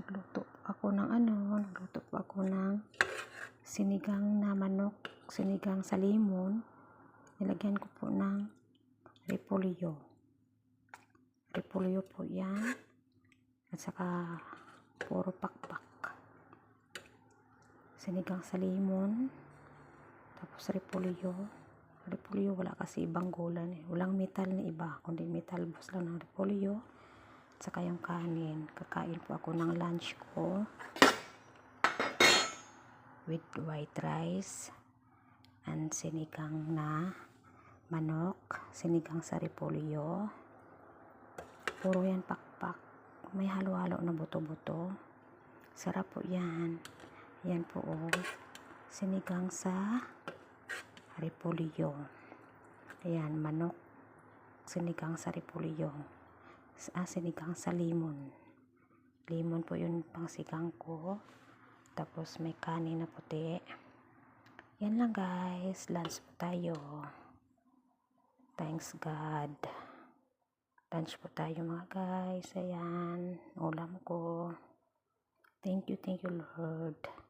nagluto po ako ng sinigang na manok, sinigang sa limon. Nilagyan ko po ng repolyo. Repolyo po yan. At saka puro pakpak. Sinigang sa limon. Tapos repolyo. Repolyo wala kasi ibang gulan eh. Walang metal na iba, kundi metal boss lang ng repolyo. At saka yung kanin. Kakain po ako ng lunch ko with white rice and sinigang na manok, sinigang sa repolyo. Puro yan pakpak. May halo-halo na buto-buto. Sarap po yan. Yan po sinigang sa repolyo. Ayan, manok, sinigang sa repolyo. Sinigang sa limon. Limon po yun pangsigang ko. Tapos may kanin na puti. Yan lang guys. Lunch po tayo. Thanks God. Lunch po tayo mga guys. Ayan. Ulam ko. Thank you Lord.